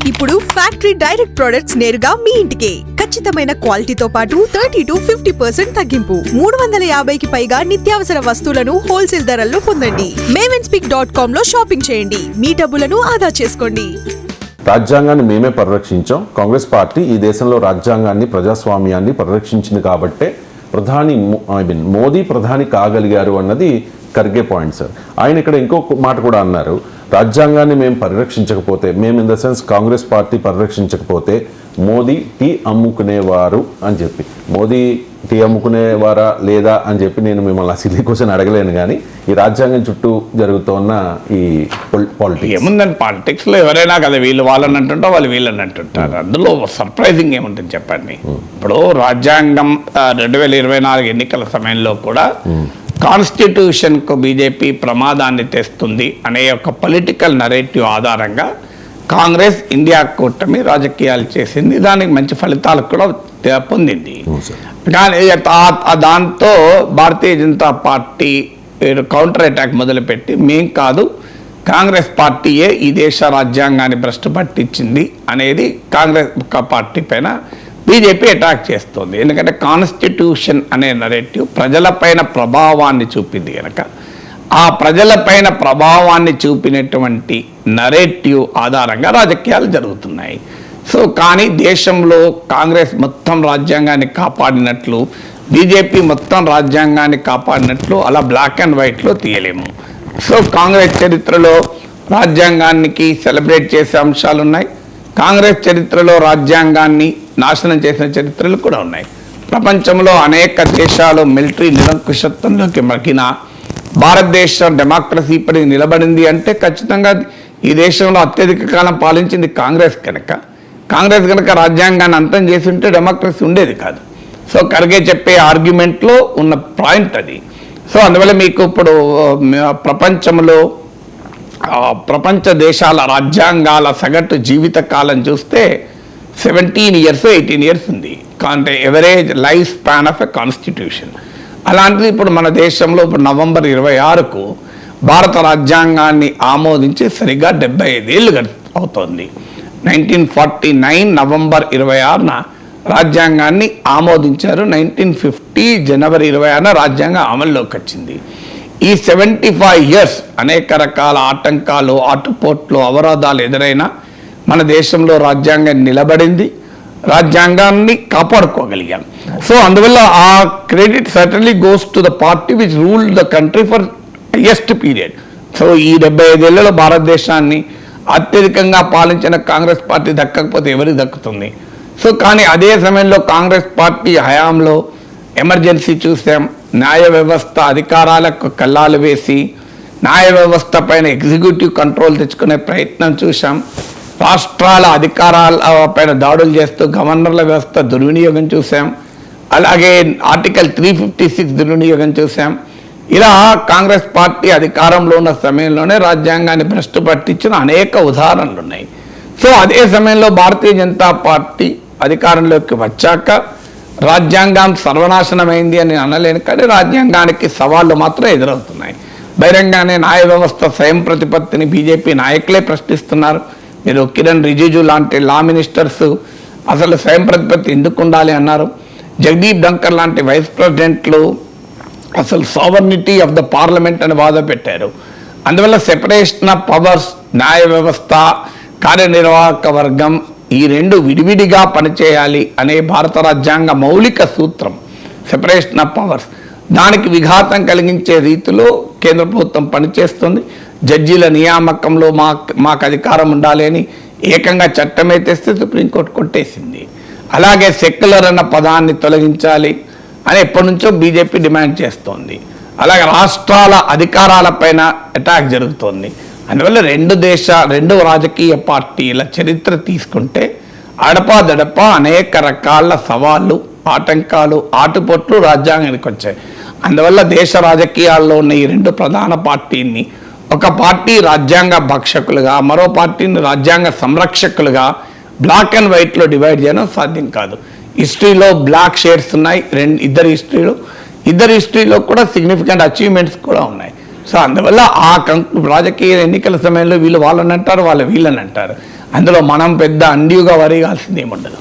ఇప్పుడు factory direct products నేరుగా మీ ఇంటికే ఖచ్చితమైన క్వాలిటీతో పాటు 30 to 50% తగ్గింపు. 350కి పైగా నిత్యావసర వస్తువులను హోల్సేల్ ధరల్లో పొందండి. mavenSpeak.com లో షాపింగ్ చేయండి. మీ డబ్బులను ఆదా చేసుకోండి. రాజ్యాంగాన్ని మేమే పరిరక్షించాం. కాంగ్రెస్ పార్టీ ఈ దేశంలో రాజ్యాంగాన్ని, ప్రజాస్వామ్యాన్ని పరిరక్షించింది కాబట్టే మోదీ ప్రధాని కాగలిగారు అన్నది ఖర్గే పాయింట్ సార్. ఆయన ఇక్కడ ఇంకొక మాట కూడా అన్నారు, రాజ్యాంగాన్ని మేము పరిరక్షించకపోతే, మేము in the sense Congress party పరిరక్షించకపోతే మోదీ టీ అమ్ముకునేవారు అని చెప్పి. మోదీ టీ అమ్ముకునేవారా లేదా అని చెప్పి నేను మిమ్మల్ని అసలు క్వశ్చన్ అడగలేను, కానీ ఈ రాజ్యాంగం చుట్టూ జరుగుతున్న ఈ పాలిటిక్స్ ఏముందండి, పాలిటిక్స్లో ఎవరైనా కదా వీళ్ళు వాళ్ళని అంటుంటారు, వాళ్ళు వీళ్ళని అంటుంటారు. అందులో సర్ప్రైజింగ్ ఏముంటుంది చెప్పండి. ఇప్పుడు రాజ్యాంగం 2024 ఎన్నికల సమయంలో కూడా కాన్స్టిట్యూషన్కు బీజేపీ ప్రమాదాన్ని తెస్తుంది అనే ఒక పొలిటికల్ నరేటివ్ ఆధారంగా కాంగ్రెస్ ఇండియా కూటమి రాజకీయాలు చేసింది. దానికి మంచి ఫలితాలు కూడా పొందింది. కానీ దాంతో Bharatiya Janata party counter attack మొదలుపెట్టి మేం కాదు, కాంగ్రెస్ పార్టీయే ఈ దేశ రాజ్యాంగాన్ని భ్రష్టు పట్టించింది అనేది కాంగ్రెస్ పార్టీ పైన బీజేపీ అటాక్ చేస్తుంది. ఎందుకంటే కాన్స్టిట్యూషన్ అనే నరేటివ్ ప్రజలపైన ప్రభావాన్ని చూపింది కనుక ఆ ప్రజలపైన ప్రభావాన్ని చూపినటువంటి నరేటివ్ ఆధారంగా రాజకీయాలు జరుగుతున్నాయి. సో కానీ దేశంలో కాంగ్రెస్ మొత్తం రాజ్యాంగాన్ని కాపాడినట్లు, బీజేపీ మొత్తం రాజ్యాంగాన్ని కాపాడినట్లు అలా బ్లాక్ అండ్ వైట్లో తీయలేము. సో కాంగ్రెస్ చరిత్రలో రాజ్యాంగానికి సెలబ్రేట్ చేసే అంశాలు ఉన్నాయి, కాంగ్రెస్ చరిత్రలో రాజ్యాంగాన్ని నాశనం చేసిన చరిత్రలు కూడా ఉన్నాయి. ప్రపంచంలో అనేక దేశాలు మిలిటరీ నిరంకుశత్వంలోకి మగ్గిన భారతదేశం డెమోక్రసీ పడి నిలబడింది అంటే ఖచ్చితంగా ఈ దేశంలో అత్యధిక కాలం పాలించింది కాంగ్రెస్ కనుక. కాంగ్రెస్ కనుక రాజ్యాంగాన్ని అంతం చేసి ఉంటే డెమోక్రసీ ఉండేది కాదు. సో ఖర్గే చెప్పే ఆర్గ్యుమెంట్లో ఉన్న పాయింట్ అది. సో అందువల్ల మీకు ఇప్పుడు ప్రపంచంలో ప్రపంచ దేశాల రాజ్యాంగాల సగటు జీవిత కాలం చూస్తే 17 years 18 years ఉంది, అంటే average life span of a constitution. అలాంటిది ఇప్పుడు మన దేశంలో ఇప్పుడు నవంబర్ 26కు భారత రాజ్యాంగాన్ని ఆమోదించి సరిగ్గా 75 ఏళ్ళు అవుతోంది. 1949 నవంబర్ 26న రాజ్యాంగాన్ని ఆమోదించారు. 1950 జనవరి 26న రాజ్యాంగం అమల్లోకి వచ్చింది. ఈ 75 years అనేక రకాల ఆటంకాలు, ఆటుపోట్లు, అవరోధాలు ఎదురైనా మన దేశంలో రాజ్యాంగం నిలబడింది, రాజ్యాంగాన్ని కాపాడుకోగలిగాం. సో అందువల్ల ఆ credit certainly goes to the party which ruled the country for highest period. So ఈ 75 ఏళ్లలో భారతదేశాన్ని అత్యధికంగా పాలించిన కాంగ్రెస్ పార్టీ దక్కకపోతే ఎవరికి దక్కుతుంది? సో కానీ అదే సమయంలో కాంగ్రెస్ పార్టీ హయాంలో ఎమర్జెన్సీ చూసాం, న్యాయ వ్యవస్థ అధికారాలకు కల్లాలు వేసి న్యాయ వ్యవస్థ పైన ఎగ్జిక్యూటివ్ కంట్రోల్ తెచ్చుకునే ప్రయత్నం చూసాం, రాష్ట్రాల అధికారాల పైన దాడులు చేస్తూ గవర్నర్ల వ్యవస్థ దుర్వినియోగం చూసాం, అలాగే ఆర్టికల్ 356 దుర్వినియోగం చూసాం. ఇలా కాంగ్రెస్ పార్టీ అధికారంలో ఉన్న సమయంలోనే రాజ్యాంగాన్ని భ్రష్టు పట్టించిన అనేక ఉదాహరణలు ఉన్నాయి. సో అదే సమయంలో భారతీయ జనతా పార్టీ అధికారంలోకి వచ్చాక రాజ్యాంగం సర్వనాశనమైంది అని అనలేను, కానీ రాజ్యాంగానికి సవాళ్లు మాత్రం ఎదురవుతున్నాయి. బహిరంగానే న్యాయ వ్యవస్థ స్వయం ప్రతిపత్తిని బీజేపీ నాయకులే ప్రశ్నిస్తున్నారు. మీరు కిరణ్ రిజిజు లాంటి లా మినిస్టర్స్ అసలు స్వయం ప్రతిపత్తి ఎందుకు ఉండాలి అన్నారు. జగదీప్ ధంకర్ లాంటి వైస్ ప్రెసిడెంట్లు అసలు సావర్నిటీ ఆఫ్ ద పార్లమెంట్ అని వాద పెట్టారు. అందువల్ల సెపరేషన్ ఆఫ్ పవర్స్, న్యాయ వ్యవస్థ, కార్యనిర్వాహక వర్గం ఈ రెండు విడివిడిగా పనిచేయాలి అనే భారత రాజ్యాంగ మౌలిక సూత్రం సెపరేషన్ ఆఫ్ పవర్స్. దానికి విఘాతం కలిగించే రీతిలో కేంద్ర ప్రభుత్వం పనిచేస్తుంది. జడ్జీల నియామకంలో మాకు అధికారం ఉండాలి అని ఏకంగా చట్టమే తెస్తే సుప్రీంకోర్టు కొట్టేసింది. అలాగే సెక్యులర్ అన్న పదాన్ని తొలగించాలి అని ఎప్పటి నుంచో బీజేపీ డిమాండ్ చేస్తోంది. అలాగే రాష్ట్రాల అధికారాలపైన అటాక్ జరుగుతోంది. అందువల్ల రెండు రాజకీయ పార్టీల చరిత్ర తీసుకుంటే అడపాదడపా అనేక రకాల సవాళ్ళు, ఆటంకాలు, ఆటుపోట్లు రాజ్యాంగానికి వచ్చాయి. అందువల్ల దేశ రాజకీయాల్లో ఉన్న ఈ రెండు ప్రధాన పార్టీని, ఒక పార్టీ రాజ్యాంగ భక్షకులుగా, మరో పార్టీని రాజ్యాంగ సంరక్షకులుగా బ్లాక్ అండ్ వైట్లో డివైడ్ చేయడం సాధ్యం కాదు. హిస్టరీలో బ్లాక్ షేడ్స్ ఉన్నాయి, ఇద్దరు హిస్టరీలో కూడా సిగ్నిఫికెంట్ అచీవ్మెంట్స్ కూడా ఉన్నాయి. సో అందువల్ల ఆ రాజకీయ ఎన్నికల సమయంలో వీళ్ళు వాళ్ళని అంటారు, వాళ్ళు వీళ్ళని అంటారు. అందులో మనం పెద్ద అండ్యూగా వరిగాల్సింది ఏముండదు.